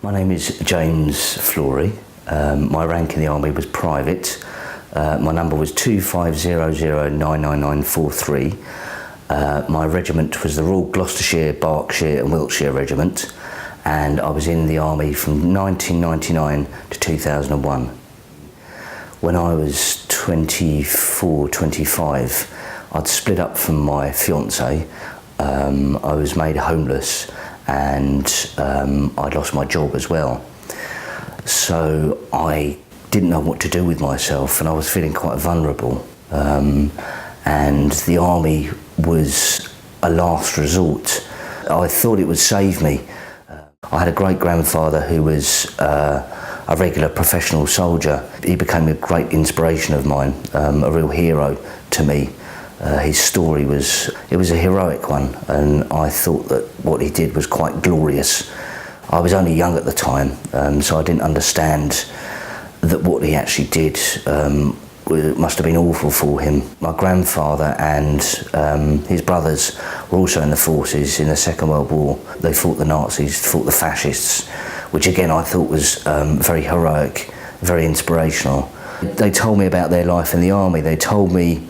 My name is James Flory. My rank in the army was private. My number was 2500999943. My regiment was the Royal Gloucestershire, Berkshire and Wiltshire Regiment, and I was in the army from 1999 to 2001. When I was 24, 25, I'd split up from my fiancée. I was made homeless and I'd lost my job as well. So I didn't know what to do with myself and I was feeling quite vulnerable. And the army was a last resort. I thought it would save me. I had a great-grandfather who was a regular professional soldier. He became a great inspiration of mine, a real hero to me. His story was a heroic one, and I thought that what he did was quite glorious. I was only young at the time, so I didn't understand that what he actually did must have been awful for him. My grandfather and his brothers were also in the forces in the Second World War. They fought the Nazis, fought the fascists, which again I thought was very heroic, very inspirational. They told me about their life in the army. They told me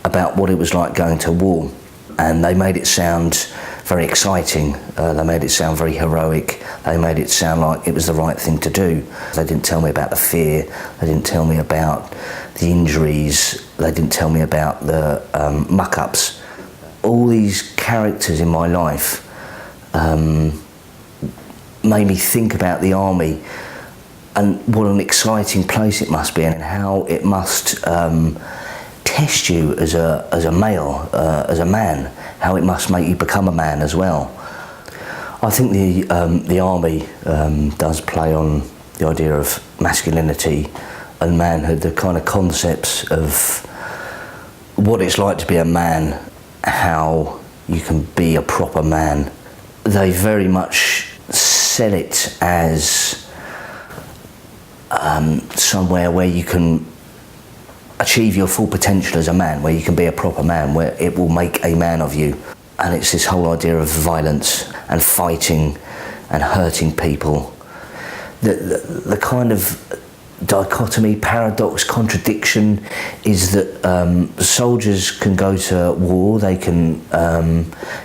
about what it was like going to war, and they made it sound very exciting. They made it sound very heroic. They made it sound like it was the right thing to do. They didn't tell me about the fear. They didn't tell me about the injuries. They didn't tell me about the muck-ups. All these characters in my life made me think about the army and what an exciting place it must be and how it must test you as a male, as a man, how it must make you become a man as well. I think the army does play on the idea of masculinity and manhood, the kind of concepts of what it's like to be a man, how you can be a proper man. They very much sell it as somewhere where you can achieve your full potential as a man, where you can be a proper man, where it will make a man of you. And it's this whole idea of violence and fighting and hurting people. The kind of dichotomy, paradox, contradiction is that soldiers can go to war, they can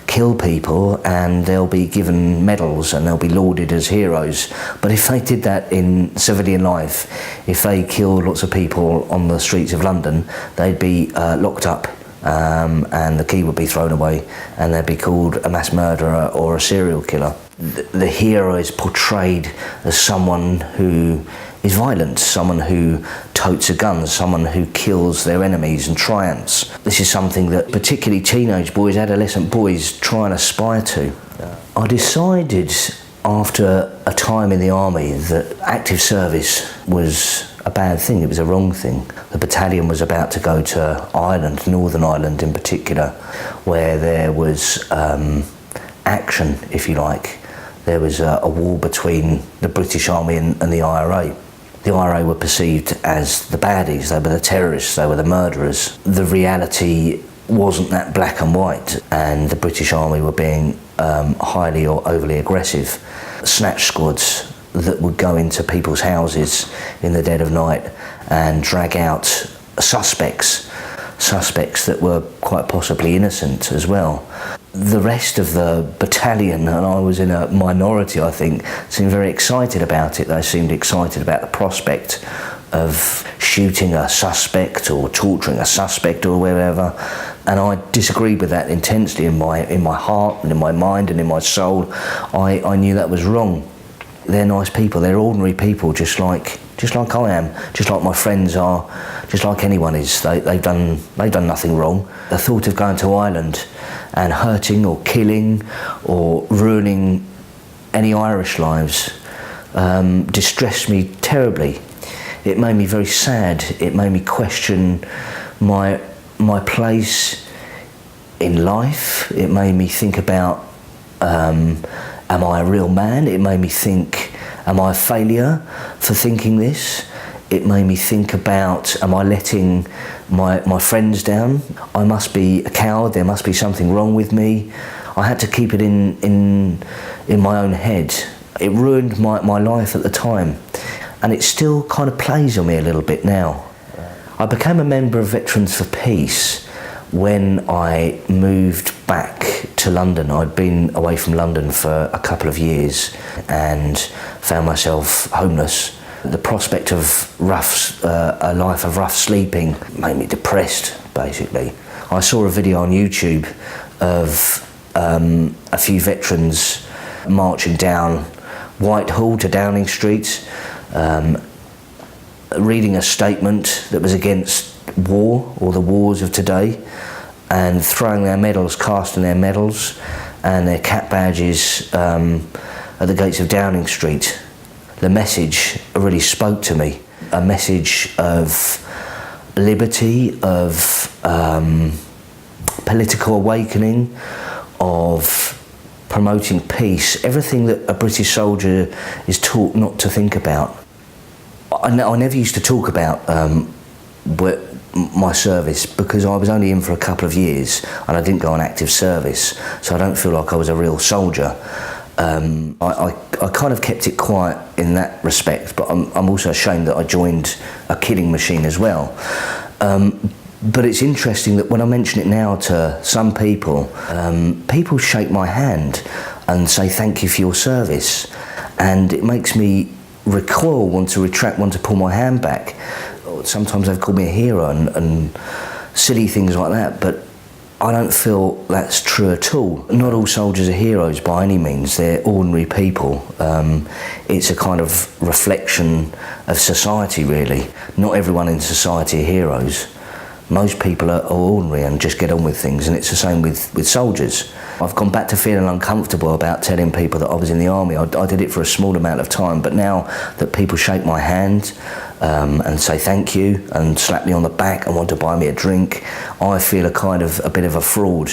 kill people and they'll be given medals and they'll be lauded as heroes. But if they did that in civilian life, if they killed lots of people on the streets of London, they'd be locked up and the key would be thrown away and they'd be called a mass murderer or a serial killer. The hero is portrayed as someone who is violent, someone who totes a gun, someone who kills their enemies and triumphs. This is something that particularly teenage boys, adolescent boys try and aspire to. I decided after a time in the army that active service was a bad thing, it was a wrong thing. The battalion was about to go to Ireland, Northern Ireland in particular, where there was action, if you like. There was a war between the British Army and the IRA. The IRA were perceived as the baddies, they were the terrorists, they were the murderers. The reality wasn't that black and white, and the British Army were being highly or overly aggressive. Snatch squads that would go into people's houses in the dead of night and drag out suspects that were quite possibly innocent as well. The rest of the battalion, and I was in a minority I think, seemed very excited about it. They seemed excited about the prospect of shooting a suspect or torturing a suspect or whatever, and I disagreed with that intensely in my heart and in my mind and in my soul. I knew that was wrong. They're nice people, they're ordinary people just like I am, just like my friends are, just like anyone is. They've done nothing wrong. The thought of going to Ireland and hurting or killing or ruining any Irish lives distressed me terribly. It made me very sad. It made me question my place in life. It made me think about am I a real man? It made me think, am I a failure for thinking this? It made me think about, am I letting my friends down? I must be a coward, there must be something wrong with me. I had to keep it in my own head It ruined my life at the time, and it still kind of plays on me a little bit now. I became a member of Veterans for Peace when I moved back to London. I'd been away from London for a couple of years and found myself homeless. The prospect of a life of rough sleeping made me depressed, basically. I saw a video on YouTube of a few veterans marching down Whitehall to Downing Street, reading a statement that was against war or the wars of today, and throwing their medals, casting their medals and their cap badges at the gates of Downing Street. The message really spoke to me, a message of liberty, of political awakening, of promoting peace, everything that a British soldier is taught not to think about. I never used to talk about my service because I was only in for a couple of years and I didn't go on active service, so I don't feel like I was a real soldier. I kind of kept it quiet in that respect, but I'm also ashamed that I joined a killing machine as well. But it's interesting that when I mention it now to some people, people shake my hand and say thank you for your service, and it makes me recoil, want to retract, want to pull my hand back. Sometimes they've called me a hero and silly things like that, but I don't feel that's true at all. Not all soldiers are heroes by any means, they're ordinary people. It's a kind of reflection of society, really. Not everyone in society are heroes. Most people are ordinary and just get on with things, and it's the same with soldiers. I've gone back to feeling uncomfortable about telling people that I was in the army. I did it for a small amount of time, but now that people shake my hand and say thank you and slap me on the back and want to buy me a drink, I feel a bit of a fraud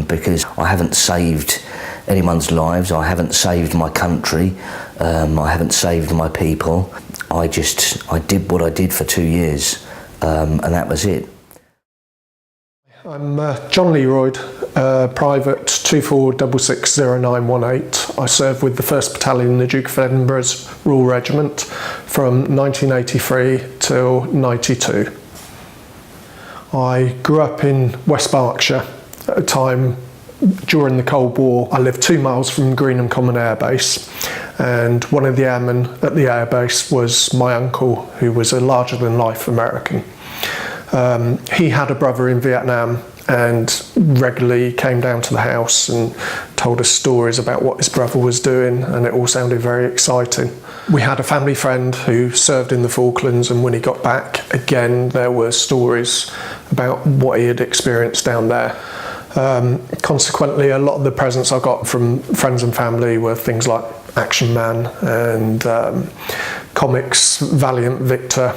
because I haven't saved anyone's lives, I haven't saved my country, I haven't saved my people. I did what I did for 2 years. And that was it. I'm John Learoyd, Private 24660918. I served with the 1st Battalion in the Duke of Edinburgh's Royal Regiment from 1983 till 92. I grew up in West Berkshire at a time during the Cold War. I lived 2 miles from Greenham Common Air Base, and one of the airmen at the airbase was my uncle, who was a larger-than-life American. He had a brother in Vietnam and regularly came down to the house and told us stories about what his brother was doing, and it all sounded very exciting. We had a family friend who served in the Falklands, and when he got back, again, there were stories about what he had experienced down there. Consequently, a lot of the presents I got from friends and family were things like Action Man and comics, Valiant Victor,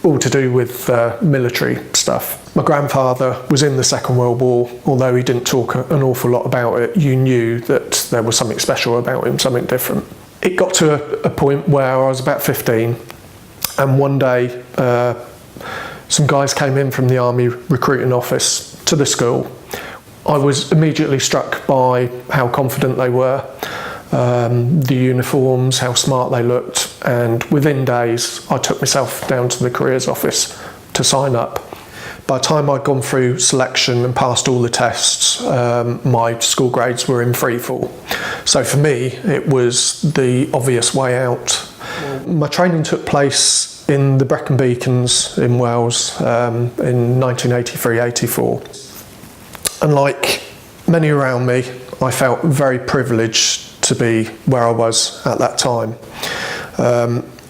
all to do with military stuff. My grandfather was in the Second World War. Although he didn't talk an awful lot about it, you knew that there was something special about him, something different. It got to a point where I was about 15, and one day some guys came in from the Army recruiting office to the school. I was immediately struck by how confident they were, the uniforms, how smart they looked, and within days I took myself down to the careers office to sign up. By the time I'd gone through selection and passed all the tests, my school grades were in freefall. So for me, it was the obvious way out. My training took place in the Brecon Beacons in Wales in 1983-84. And like many around me, I felt very privileged to be where I was at that time.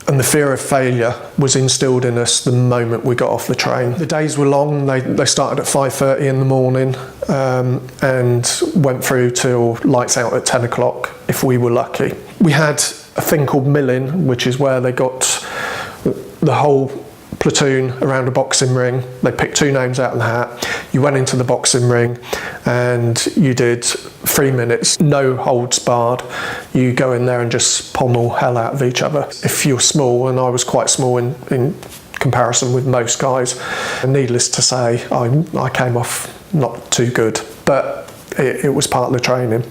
And the fear of failure was instilled in us the moment we got off the train. The days were long. They started at 5:30 in the morning and went through till lights out at 10 o'clock if we were lucky. We had a thing called milling, which is where they got the whole platoon around a boxing ring. They picked 2 names out of the hat. You went into the boxing ring and you did 3 minutes, no holds barred. You go in there and just pommel hell out of each other. If you're small, and I was quite small in comparison with most guys, and needless to say, I came off not too good, but it was part of the training.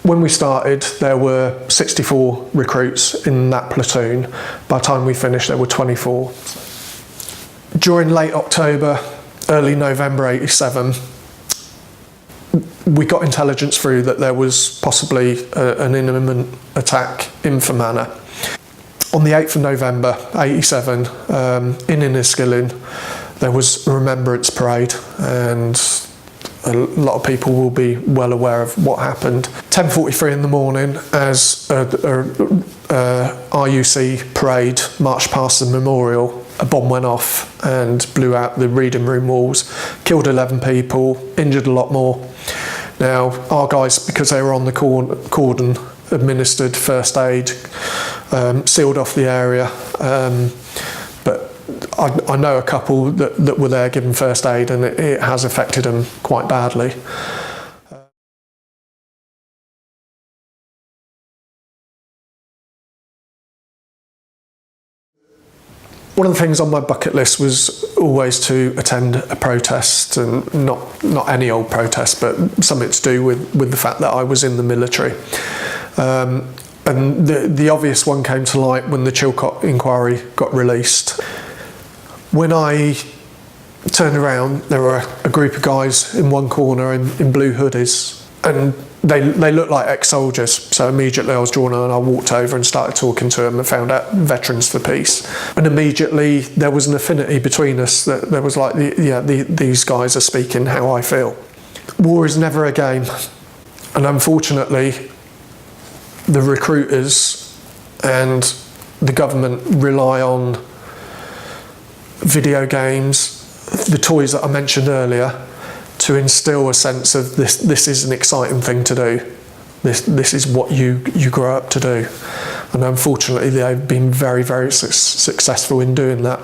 When we started, there were 64 recruits in that platoon. By the time we finished, there were 24. During late October, early November '87, we got intelligence through that there was possibly an imminent attack in Fermanagh. On the 8th of November '87, in Enniskillen, there was a remembrance parade, and a lot of people will be well aware of what happened. 10:43 in the morning, as a RUC parade marched past the memorial, a bomb went off and blew out the reading room walls, killed 11 people, injured a lot more. Now, our guys, because they were on the cordon, administered first aid, sealed off the area, but I know a couple that were there giving first aid, and it has affected them quite badly. One of the things on my bucket list was always to attend a protest, and not any old protest, but something to do with the fact that I was in the military. And the obvious one came to light when the Chilcot inquiry got released. When I turned around, there were a group of guys in one corner in blue hoodies, and they looked like ex-soldiers. So immediately I was drawn on, and I walked over and started talking to them and found out Veterans for Peace. And immediately there was an affinity between us. That there was like, these guys are speaking how I feel. War is never a game, and unfortunately the recruiters and the government rely on video games, the toys that I mentioned earlier, to instill a sense of this is an exciting thing to do. This is what you grow up to do. And unfortunately they've been very, very successful in doing that.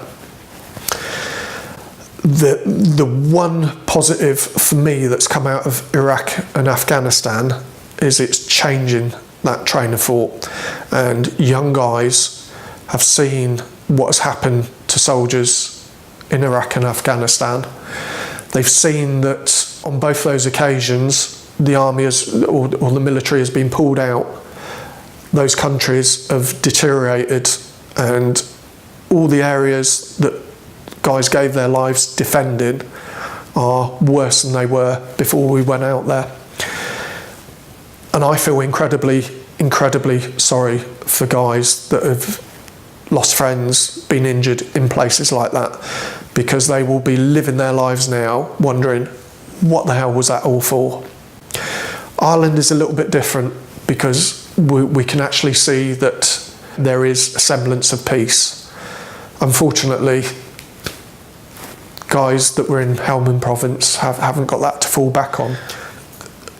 The one positive for me that's come out of Iraq and Afghanistan is it's changing that train of thought, and young guys have seen what has happened to soldiers in Iraq and Afghanistan. They've seen that on both those occasions the army or the military has been pulled out, those countries have deteriorated, and all the areas that guys gave their lives defending are worse than they were before we went out there. And I feel incredibly sorry for guys that have lost friends, been injured in places like that, because they will be living their lives now wondering, what the hell was that all for? Ireland is a little bit different, because we can actually see that there is a semblance of peace. Unfortunately, guys that were in Helmand province haven't got that to fall back on.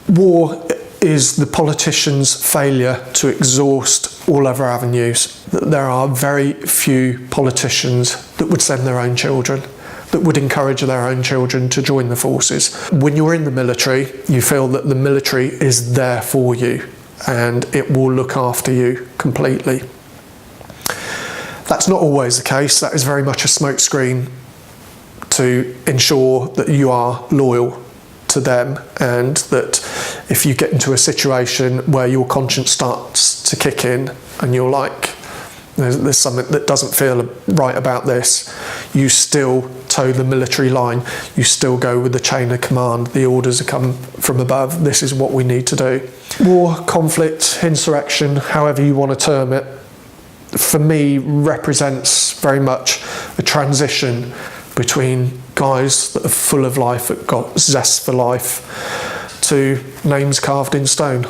War is the politicians' failure to exhaust all other avenues. There are very few politicians that would send their own children, that would encourage their own children to join the forces. When you're in the military, you feel that the military is there for you and it will look after you completely. That's not always the case. That is very much a smokescreen to ensure that you are loyal to them, and that if you get into a situation where your conscience starts to kick in and you're like, there's something that doesn't feel right about this, you still toe the military line, you still go with the chain of command, the orders come from above, this is what we need to do. War, conflict, insurrection, however you want to term it, for me represents very much a transition between guys that are full of life, that got zest for life, to names carved in stone.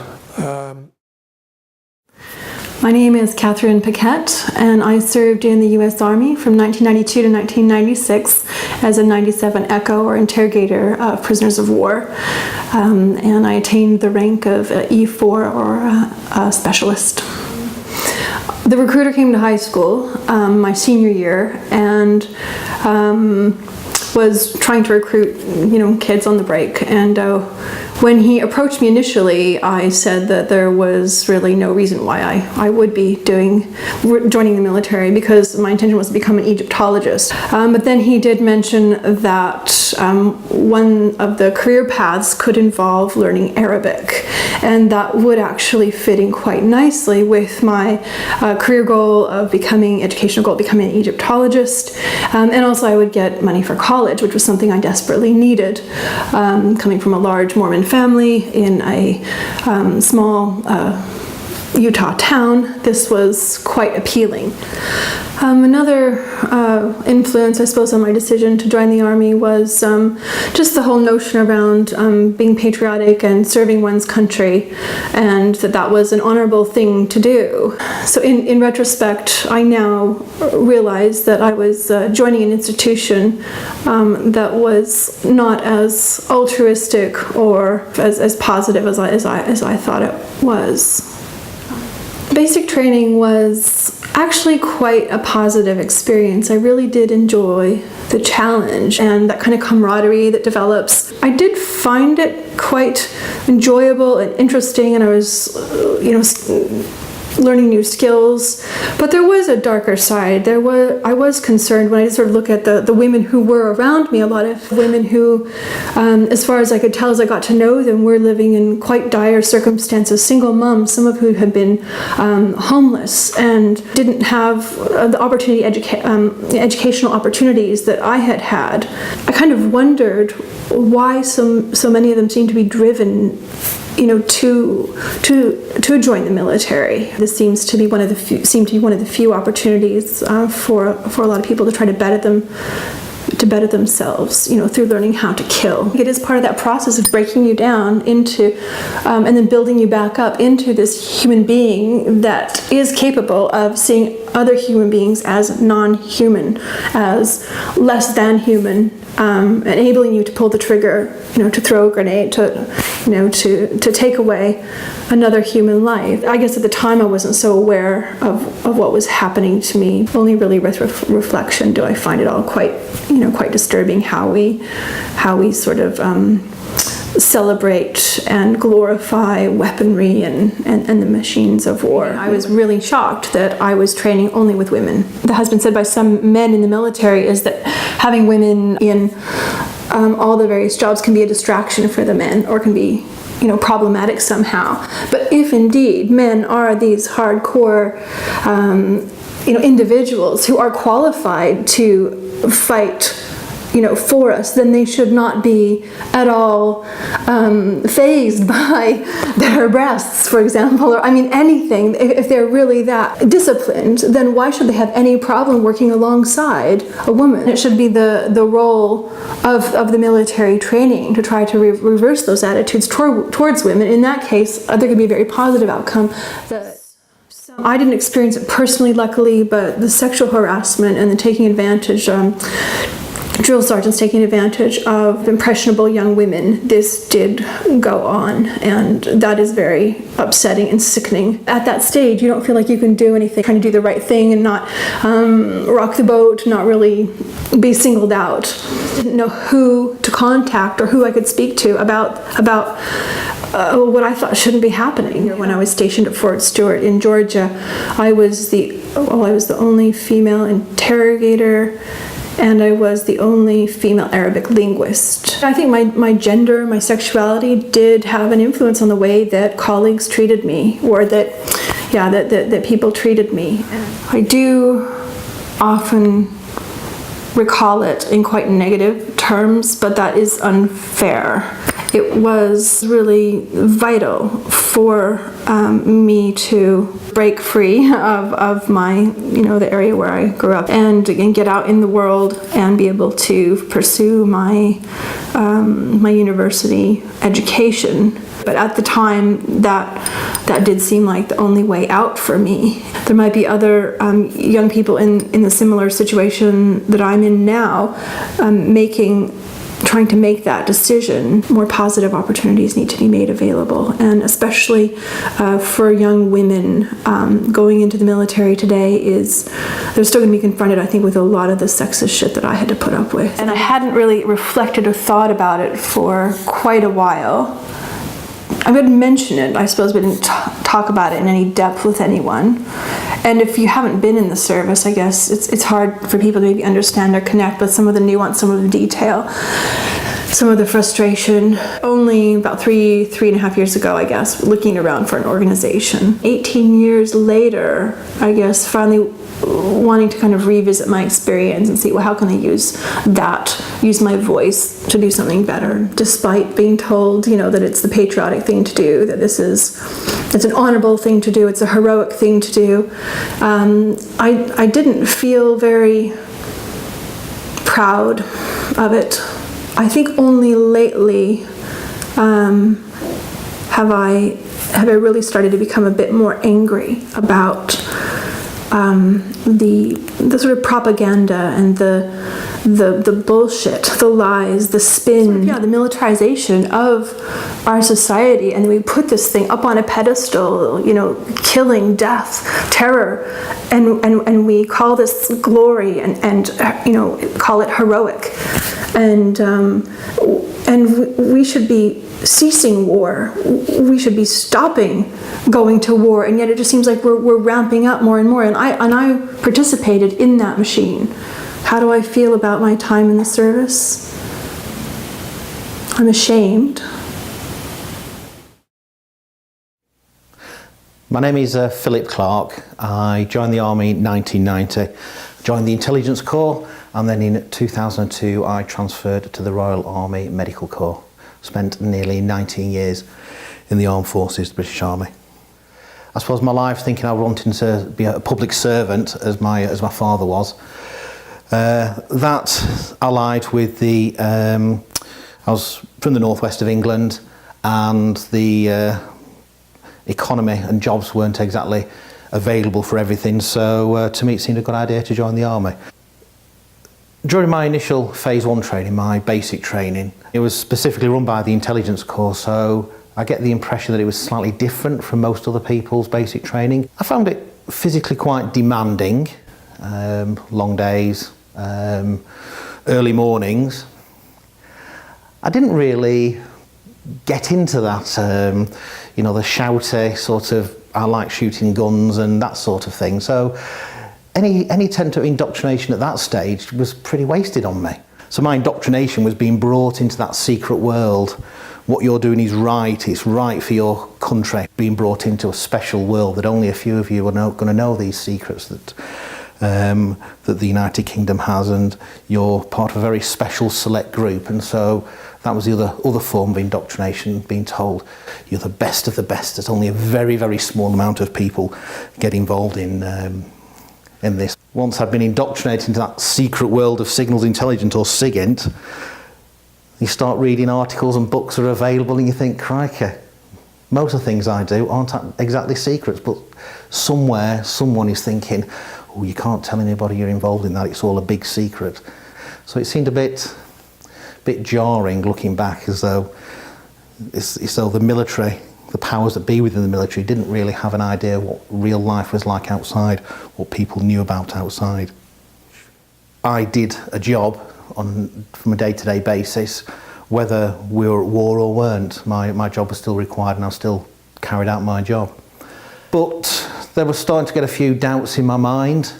My name is Catherine Paquette, and I served in the U.S. Army from 1992 to 1996 as a 97 Echo, or interrogator of prisoners of war, and I attained the rank of E4, or a specialist. The recruiter came to high school my senior year and was trying to recruit, kids on the break, and When he approached me initially, I said that there was really no reason why I would be joining the military, because my intention was to become an Egyptologist. But then he did mention that one of the career paths could involve learning Arabic, and that would actually fit in quite nicely with my career goal of educational goal of becoming an Egyptologist. And also I would get money for college, which was something I desperately needed. Coming from a large Mormon family in a small Utah town, this was quite appealing. Another influence, I suppose, on my decision to join the Army was just the whole notion around being patriotic and serving one's country, and that was an honorable thing to do. So in retrospect, I now realize that I was joining an institution that was not as altruistic or as positive as I thought it was. Basic training was actually quite a positive experience. I really did enjoy the challenge and that kind of camaraderie that develops. I did find it quite enjoyable and interesting, and I was, learning new skills. But there was a darker side. I was concerned when I sort of look at the women who were around me, a lot of women who, as far as I could tell as I got to know them, were living in quite dire circumstances, single moms, some of who had been homeless and didn't have the educational opportunities that I had had. I kind of wondered why so many of them seemed to be driven to join the military. This seems to be one of the few opportunities for a lot of people to try to better themselves, through learning how to kill. It is part of that process of breaking you down into, and then building you back up into this human being that is capable of seeing other human beings as non-human, as less than human, enabling you to pull the trigger, to throw a grenade, to take away another human life. I guess at the time I wasn't so aware of what was happening to me. Only really with reflection do I find it all quite disturbing how we sort of celebrate and glorify weaponry and the machines of war. I was really shocked that I was training only with women. That has been said by some men in the military, is that having women in all the various jobs can be a distraction for the men, or can be problematic somehow. But if indeed men are these hardcore individuals who are qualified to fight for us, then they should not be at all fazed by their breasts, for example, or anything. If they're really that disciplined, then why should they have any problem working alongside a woman? It should be the role of the military training to try to reverse those attitudes towards women. In that case, there could be a very positive outcome. I didn't experience it personally, luckily, but the sexual harassment and the taking advantage, drill sergeants taking advantage of impressionable young women, this did go on, and that is very upsetting and sickening. At that stage, you don't feel like you can do anything, trying to do the right thing and not rock the boat, not really be singled out. Didn't know who to contact or who I could speak to about what I thought shouldn't be happening. When I was stationed at Fort Stewart in Georgia, I was the only female interrogator, and I was the only female Arabic linguist. I think my gender, my sexuality did have an influence on the way that colleagues treated me, or that people treated me. I do often recall it in quite negative terms, but that is unfair. It was really vital for me to break free of my, the area where I grew up, and get out in the world and be able to pursue my my university education. But at the time, that did seem like the only way out for me. There might be other young people in the similar situation that I'm in now, trying to make that decision. More positive opportunities need to be made available, and especially for young women going into the military today, they're still going to be confronted, I think, with a lot of the sexist shit that I had to put up with. And I hadn't really reflected or thought about it for quite a while. I would mention it, I suppose, but didn't talk about it in any depth with anyone. And if you haven't been in the service, I guess it's hard for people to maybe understand or connect with some of the nuance, some of the detail, some of the frustration. Only about three and a half years ago, I guess, looking around for an organization. 18 years later, I guess, finally wanting to kind of revisit my experience and see, well, how can I use my voice to do something better, despite being told, you know, that it's the patriotic thing to do, that it's an honorable thing to do, it's a heroic thing to do. I didn't feel very proud of it. I think only lately have I really started to become a bit more angry about the sort of propaganda and the bullshit, the lies, the spin, the militarization of our society, and we put this thing up on a pedestal, you know, killing, death, terror, and we call this glory and you know, call it heroic, and we should be ceasing war. We should be stopping going to war, and yet it just seems like we're ramping up more and more. And I participated in that machine. How do I feel about my time in the service? I'm ashamed. My name is Philip Clark. I joined the Army in 1990, joined the Intelligence Corps, and then in 2002 I transferred to the Royal Army Medical Corps. Spent nearly 19 years in the Armed Forces, the British Army. I suppose my life, thinking I wanted to be a public servant as my father was, that allied with the, I was from the northwest of England, and the economy and jobs weren't exactly available for everything, so to me it seemed a good idea to join the Army. During my initial Phase 1 training, my basic training, it was specifically run by the Intelligence Corps, so I get the impression that it was slightly different from most other people's basic training. I found it physically quite demanding, long days, early mornings. I didn't really get into that, you know, the shouty sort of, I like shooting guns and that sort of thing. So any attempt at indoctrination at that stage was pretty wasted on me. So my indoctrination was being brought into that secret world. What you're doing is right, it's right for your country. Being brought into a special world that only a few of you are going to know these secrets that that the United Kingdom has, and you're part of a very special select group. And so that was the other form of indoctrination, being told you're the best of the best. There's only a very, very small amount of people get involved in this. Once I'd been indoctrinated into that secret world of signals intelligence, or SIGINT, you start reading articles and books are available and you think, crikey, most of the things I do aren't exactly secrets, but somewhere someone is thinking, oh, you can't tell anybody you're involved in that, it's all a big secret. So it seemed a bit jarring looking back, as though the military, the powers that be within the military, didn't really have an idea what real life was like outside, what people knew about outside. I did a job from a day-to-day basis, whether we were at war or weren't. My job was still required and I still carried out my job. But there was starting to get a few doubts in my mind,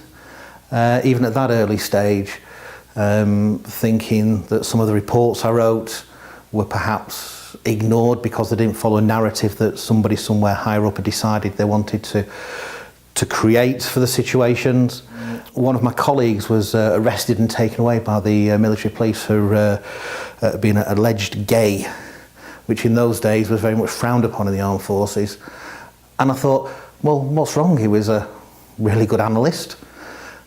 even at that early stage, thinking that some of the reports I wrote were perhaps ignored because they didn't follow a narrative that somebody somewhere higher up had decided they wanted to create for the situations. One of my colleagues was arrested and taken away by the military police for being alleged gay, which in those days was very much frowned upon in the armed forces. And I thought, well, what's wrong? He was a really good analyst.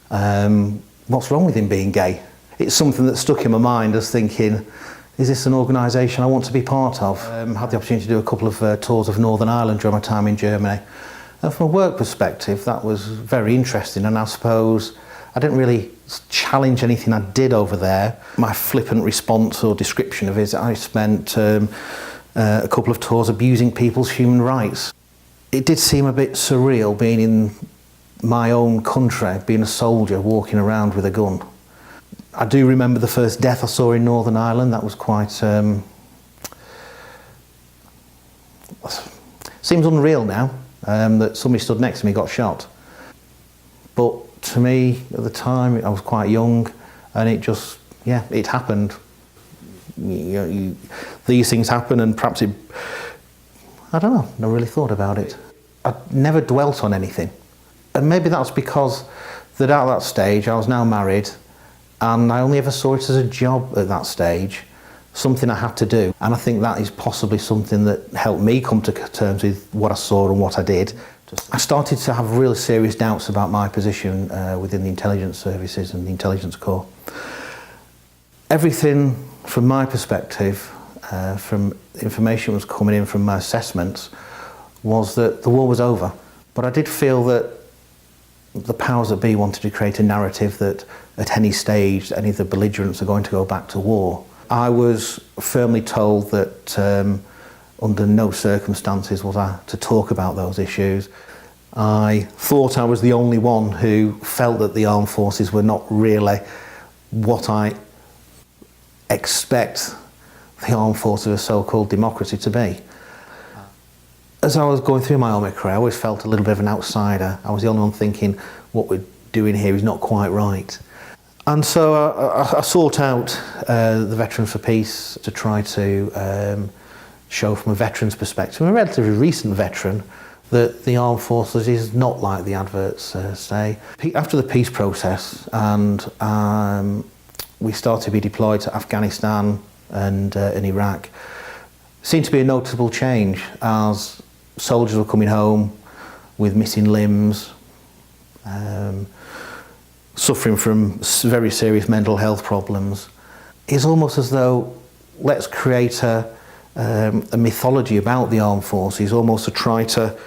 What's wrong with him being gay? It's something that stuck in my mind as thinking, is this an organisation I want to be part of? I had the opportunity to do a couple of tours of Northern Ireland during my time in Germany. And from a work perspective, that was very interesting, and I suppose I didn't really challenge anything I did over there. My flippant response or description of it is I spent a couple of tours abusing people's human rights. It did seem a bit surreal being in my own country, being a soldier walking around with a gun. I do remember the first death I saw in Northern Ireland. That was quite seems unreal now that somebody stood next to me got shot. But to me, at the time, I was quite young, and it just, yeah, it happened. These things happen, and perhaps it, I don't know, never really thought about it. I never dwelt on anything. And maybe that's because that at that stage I was now married, and I only ever saw it as a job at that stage, something I had to do. And I think that is possibly something that helped me come to terms with what I saw and what I did. I started to have really serious doubts about my position within the intelligence services and the intelligence corps. Everything from my perspective, from information that was coming in from my assessments, was that the war was over. But I did feel that the powers that be wanted to create a narrative that at any stage any of the belligerents are going to go back to war. I was firmly told that under no circumstances was I to talk about those issues. I thought I was the only one who felt that the armed forces were not really what I expect the armed forces of a so-called democracy to be. As I was going through my army career, I always felt a little bit of an outsider. I was the only one thinking, what we're doing here is not quite right. And so I sought out the Veterans for Peace to try to show from a veteran's perspective, a relatively recent veteran, that the armed forces is not like the adverts say. After the peace process, and we started to be deployed to Afghanistan and in Iraq, seemed to be a noticeable change as soldiers were coming home with missing limbs, suffering from very serious mental health problems. It's almost as though let's create a mythology about the armed forces, almost to try to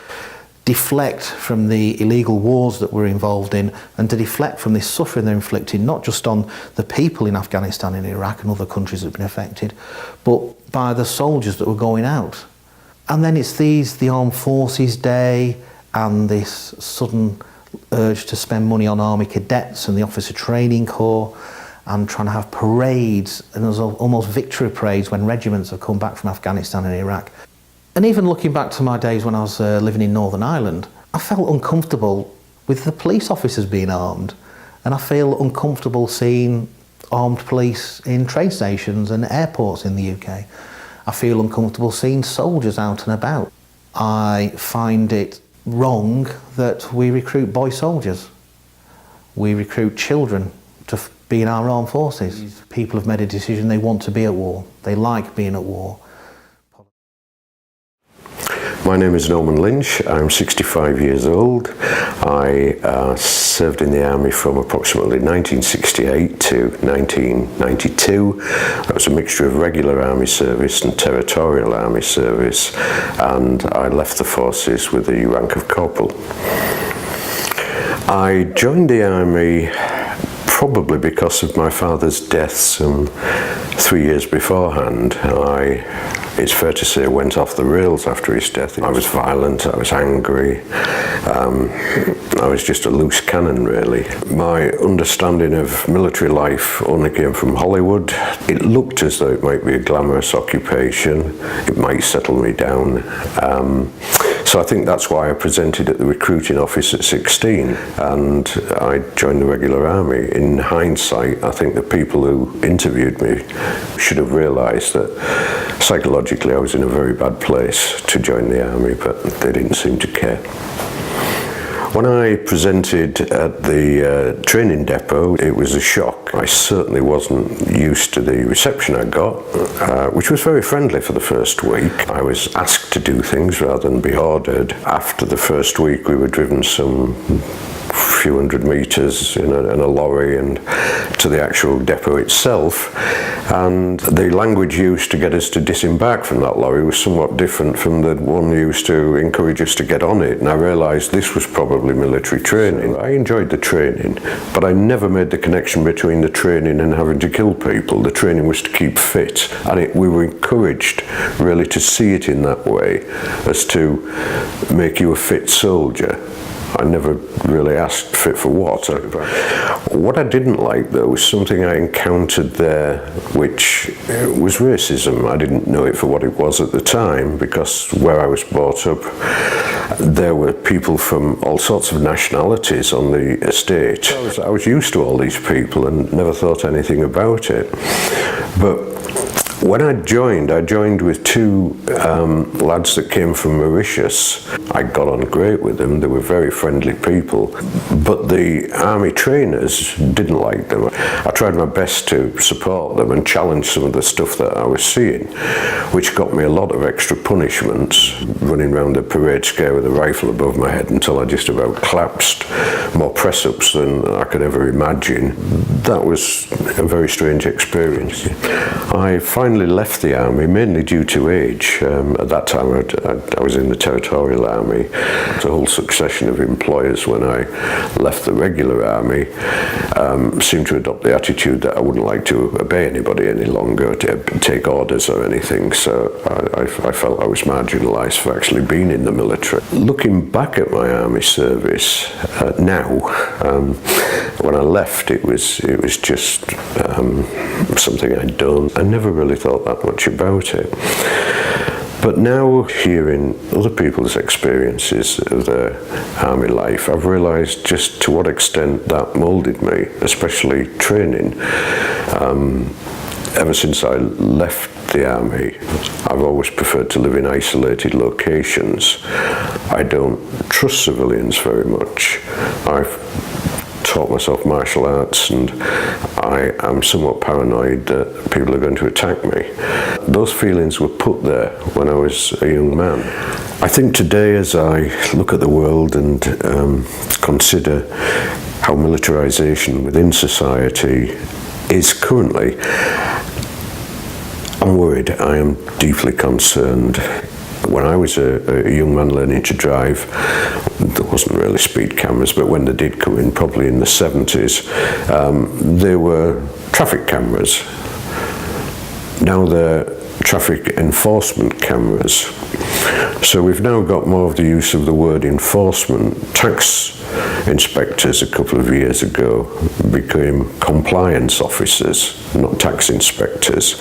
deflect from the illegal wars that we're involved in, and to deflect from this suffering they're inflicting, not just on the people in Afghanistan and Iraq and other countries that have been affected, but by the soldiers that were going out. And then it's the Armed Forces Day and this sudden urge to spend money on Army cadets and the Officer Training Corps, and trying to have parades, and there's almost victory parades when regiments have come back from Afghanistan and Iraq. And even looking back to my days when I was living in Northern Ireland, I felt uncomfortable with the police officers being armed, and I feel uncomfortable seeing armed police in train stations and airports in the UK. I feel uncomfortable seeing soldiers out and about. I find it wrong that we recruit boy soldiers. We recruit children to be in our armed forces. People have made a decision they want to be at war. They like being at war. My name is Norman Lynch. I'm 65 years old. I served in the army from approximately 1968 to 1992. That was a mixture of regular army service and territorial army service, and I left the forces with the rank of corporal. I joined the army probably because of my father's death some 3 years beforehand. It's fair to say I went off the rails after his death. I was violent, I was angry, I was just a loose cannon really. My understanding of military life only came from Hollywood. It looked as though it might be a glamorous occupation, it might settle me down. So I think that's why I presented at the recruiting office at 16 and I joined the regular army. In hindsight, I think the people who interviewed me should have realised that psychologically I was in a very bad place to join the army, but they didn't seem to care. When I presented at the training depot, it was a shock. I certainly wasn't used to the reception I got, which was very friendly for the first week. I was asked to do things rather than be ordered. After the first week, we were driven some few hundred metres in a lorry and to the actual depot itself, and the language used to get us to disembark from that lorry was somewhat different from the one used to encourage us to get on it, and I realised this was probably military training. I enjoyed the training, but I never made the connection between the training and having to kill people. The training was to keep fit, and we were encouraged really to see it in that way, as to make you a fit soldier. I never really asked fit for what. What I didn't like, though, was something I encountered there, which was racism. I didn't know it for what it was at the time, because where I was brought up, there were people from all sorts of nationalities on the estate. I was used to all these people and never thought anything about it. But when I joined with two lads that came from Mauritius. I got on great with them. They were very friendly people. But the army trainers didn't like them. I tried my best to support them and challenge some of the stuff that I was seeing, which got me a lot of extra punishments, running around the parade square with a rifle above my head until I just about collapsed, more press-ups than I could ever imagine. That was a very strange experience. I finally left the army, mainly due to age. At that time I was in the Territorial Army. It's a whole succession of employers when I left the regular army seemed to adopt the attitude that I wouldn't like to obey anybody any longer, to take orders or anything, so I felt I was marginalised for actually being in the military. Looking back at my army service now, when I left it was just something I'd done. I never really thought that much about it. But now, hearing other people's experiences of their army life, I've realised just to what extent that moulded me, especially training. Ever since I left the army, I've always preferred to live in isolated locations. I don't trust civilians very much. I've taught myself martial arts, and I am somewhat paranoid that people are going to attack me. Those feelings were put there when I was a young man. I think today, as I look at the world and consider how militarisation within society is currently, I'm worried. I am deeply concerned. When I was a young man learning to drive, there wasn't really speed cameras, but when they did come in, probably in the 70s, there were traffic cameras. Now they're traffic enforcement cameras. So we've now got more of the use of the word enforcement. Tax inspectors a couple of years ago became compliance officers, not tax inspectors.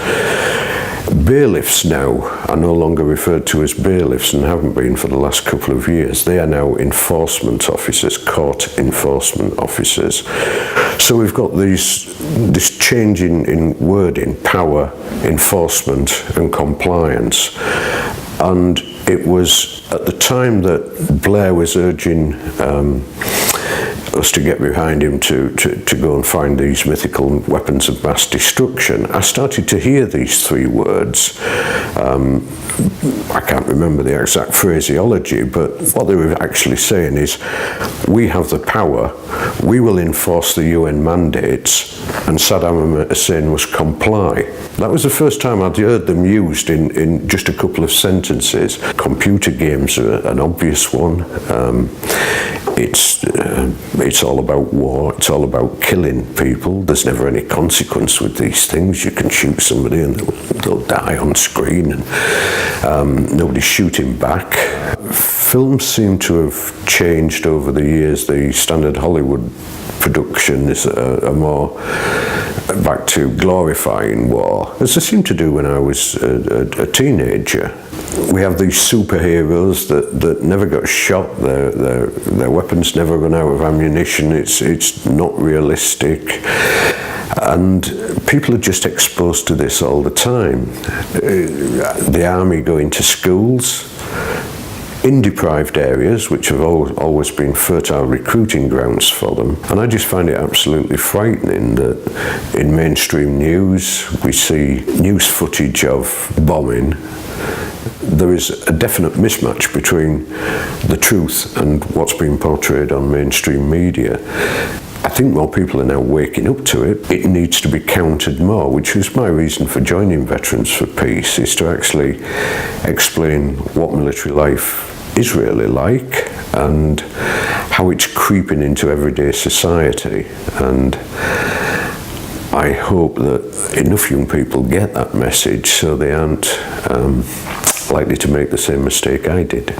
Bailiffs now are no longer referred to as bailiffs and haven't been for the last couple of years. They are now enforcement officers, court enforcement officers. So we've got this change in wording, power, enforcement and compliance. And it was at the time that Blair was urging us to get behind him to go and find these mythical weapons of mass destruction, I started to hear these three words. I can't remember the exact phraseology, but what they were actually saying is, we have the power, we will enforce the UN mandates, and Saddam Hussein must comply. That was the first time I'd heard them used in just a couple of sentences. Computer games are an obvious one. It's all about war, it's all about killing people. There's never any consequence with these things. You can shoot somebody and they'll die on screen, and nobody's shooting back. Films seem to have changed over the years. The standard Hollywood production is a more back to glorifying war, as they seemed to do when I was a teenager. We have these superheroes that never got shot, their weapons never run out of ammunition, it's not realistic, and people are just exposed to this all the time. The army go into schools, in deprived areas, which have always been fertile recruiting grounds for them. And I just find it absolutely frightening that in mainstream news we see news footage of bombing. There is a definite mismatch between the truth and what's being portrayed on mainstream media. I think more people are now waking up to it. It needs to be countered more, which was my reason for joining Veterans for Peace, is to actually explain what military life is really like and how it's creeping into everyday society. And I hope that enough young people get that message so they aren't likely to make the same mistake I did.